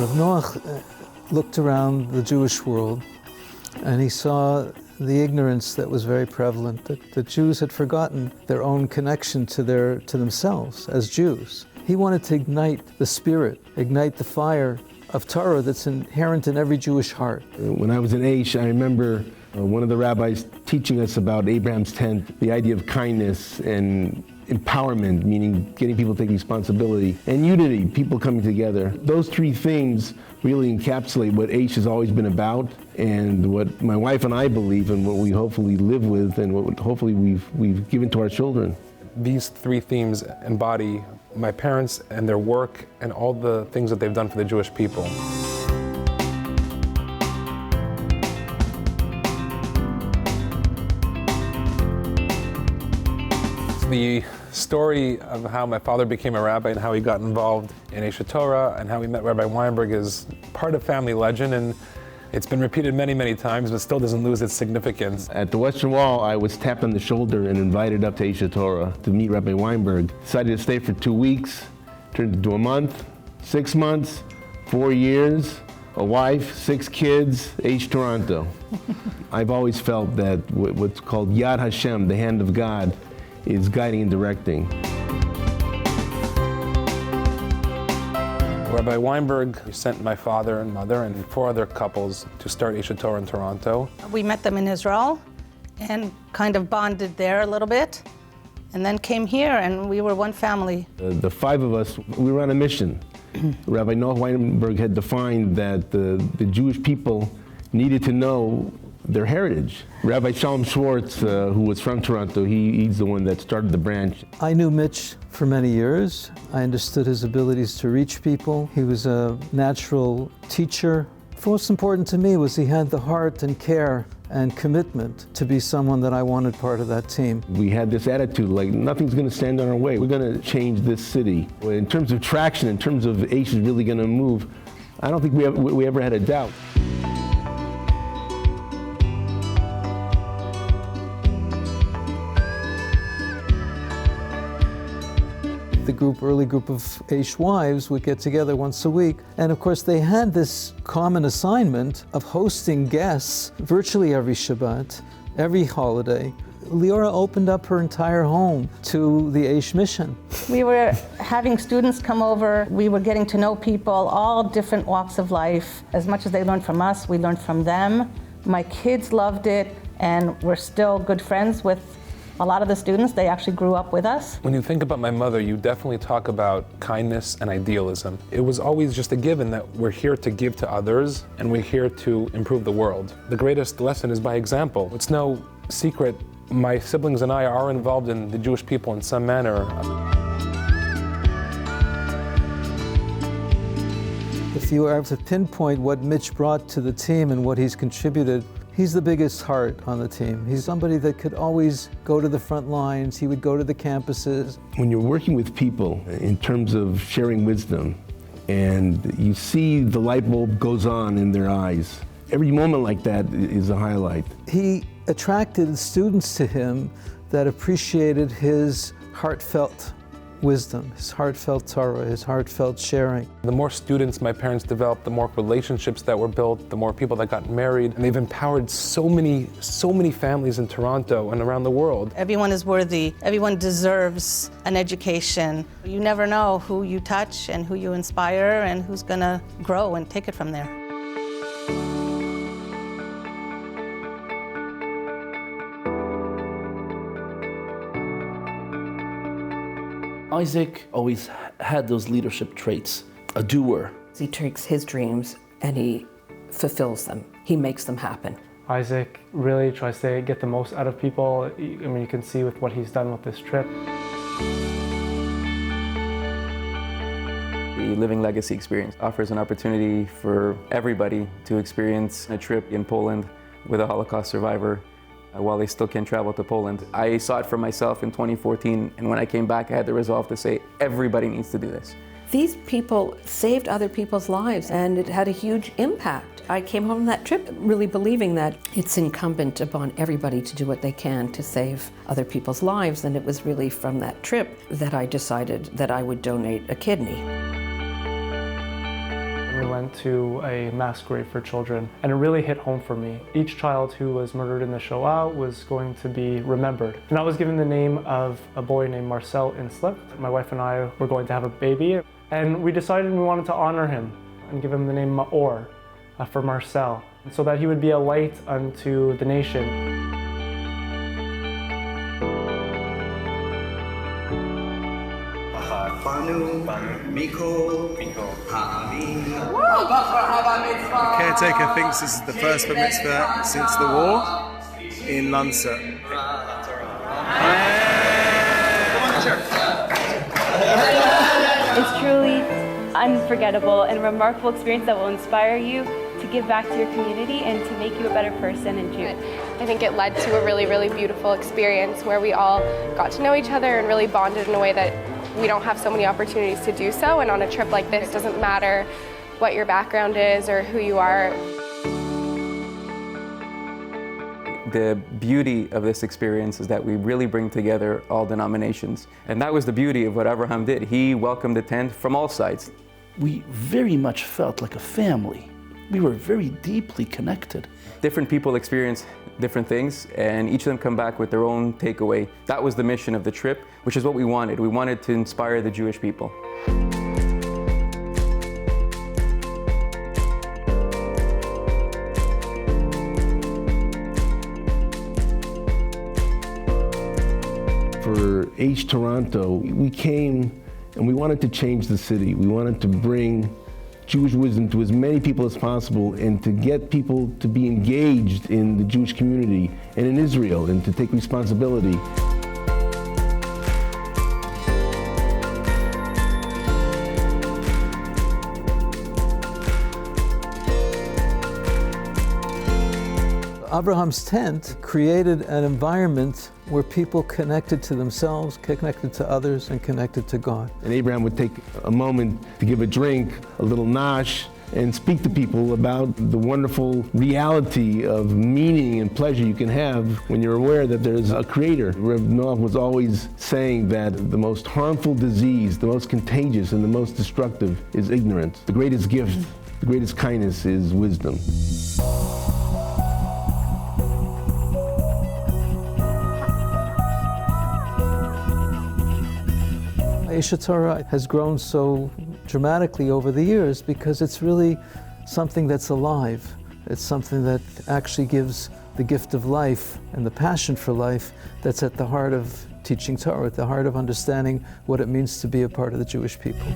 Rav Noach looked around the Jewish world and he saw the ignorance that was very prevalent, that the Jews had forgotten their own connection to themselves as Jews. He wanted to ignite the spirit, ignite the fire of Torah that's inherent in every Jewish heart. When I was in Aish, I remember one of the rabbis teaching us about Abraham's tent, the idea of kindness and empowerment, meaning getting people to take responsibility, and unity, people coming together. Those three things really encapsulate what Aish has always been about, and what my wife and I believe, and what we hopefully live with, and what hopefully we've given to our children. These three themes embody my parents and their work and all the things that they've done for the Jewish people. The story of how my father became a rabbi and how he got involved in Aish Torah and how he met Rabbi Weinberg is part of family legend, and it's been repeated many, many times, but still doesn't lose its significance. At the Western Wall, I was tapped on the shoulder and invited up to Aish Torah to meet Rabbi Weinberg. Decided to stay for 2 weeks, turned into a month, 6 months, 4 years, a wife, 6 kids, Aish Toronto. I've always felt that what's called Yad Hashem, the hand of God, is guiding and directing. Rabbi Weinberg sent my father and mother and 4 other couples to start Aish Torah in Toronto. We met them in Israel and kind of bonded there a little bit, and then came here and we were one family. The 5 of us, we were on a mission. Rabbi Noah Weinberg had defined that the Jewish people needed to know their heritage. Rabbi Shalom Schwartz, who was from Toronto, he's the one that started the branch. I knew Mitch for many years. I understood his abilities to reach people. He was a natural teacher. Most important to me was he had the heart and care and commitment to be someone that I wanted part of that team. We had this attitude like nothing's going to stand in our way. We're going to change this city. In terms of traction, in terms of Aish is really going to move, I don't think we ever had a doubt. The early group of Aish wives would get together once a week. And of course, they had this common assignment of hosting guests virtually every Shabbat, every holiday. Leora opened up her entire home to the Aish mission. We were having students come over. We were getting to know people, all different walks of life. As much as they learned from us, we learned from them. My kids loved it, and we're still good friends with a lot of the students. They actually grew up with us. When you think about my mother, you definitely talk about kindness and idealism. It was always just a given that we're here to give to others and we're here to improve the world. The greatest lesson is by example. It's no secret, my siblings and I are involved in the Jewish people in some manner. If you were to pinpoint what Mitch brought to the team and what he's contributed, he's the biggest heart on the team. He's somebody that could always go to the front lines. He would go to the campuses. When you're working with people in terms of sharing wisdom, and you see the light bulb goes on in their eyes, every moment like that is a highlight. He attracted students to him that appreciated his heartfelt wisdom, his heartfelt Torah, his heartfelt sharing. The more students my parents developed, the more relationships that were built, the more people that got married, and they've empowered so many families in Toronto and around the world. Everyone is worthy. Everyone deserves an education. You never know who you touch and who you inspire and who's gonna grow and take it from there. Isaac always had those leadership traits, a doer. He takes his dreams and he fulfills them. He makes them happen. Isaac really tries to get the most out of people. I mean, you can see with what he's done with this trip. The Living Legacy experience offers an opportunity for everybody to experience a trip in Poland with a Holocaust survivor while they still can travel to Poland. I saw it for myself in 2014, and when I came back, I had the resolve to say, everybody needs to do this. These people saved other people's lives, and it had a huge impact. I came home from that trip really believing that it's incumbent upon everybody to do what they can to save other people's lives, and it was really from that trip that I decided that I would donate a kidney. We went to a mass grave for children, and it really hit home for me. Each child who was murdered in the Shoah was going to be remembered. And I was given the name of a boy named Marcel Inslip. My wife and I were going to have a baby, and we decided we wanted to honor him and give him the name Maor for Marcel, so that he would be a light unto the nation. The caretaker thinks this is the first bar mitzvah since the war in Lancer. It's truly unforgettable and a remarkable experience that will inspire you to give back to your community and to make you a better person in June. I think it led to a really, really beautiful experience where we all got to know each other and really bonded in a way that we don't have so many opportunities to do so. And on a trip like this, it doesn't matter what your background is or who you are. The beauty of this experience is that we really bring together all denominations. And that was the beauty of what Abraham did. He welcomed the tent from all sides. We very much felt like a family. We were very deeply connected. Different people experience different things, and each of them come back with their own takeaway. That was the mission of the trip, which is what we wanted. We wanted to inspire the Jewish people. For Aish Toronto, we came and we wanted to change the city. We wanted to bring Jewish wisdom to as many people as possible and to get people to be engaged in the Jewish community and in Israel and to take responsibility. Abraham's tent created an environment where people connected to themselves, connected to others, and connected to God. And Abraham would take a moment to give a drink, a little nosh, and speak to people about the wonderful reality of meaning and pleasure you can have when you're aware that there's a creator. Reb Noach was always saying that the most harmful disease, the most contagious and the most destructive is ignorance. The greatest gift, the greatest kindness is wisdom. Aish Torah has grown so dramatically over the years because it's really something that's alive. It's something that actually gives the gift of life and the passion for life that's at the heart of teaching Torah, at the heart of understanding what it means to be a part of the Jewish people.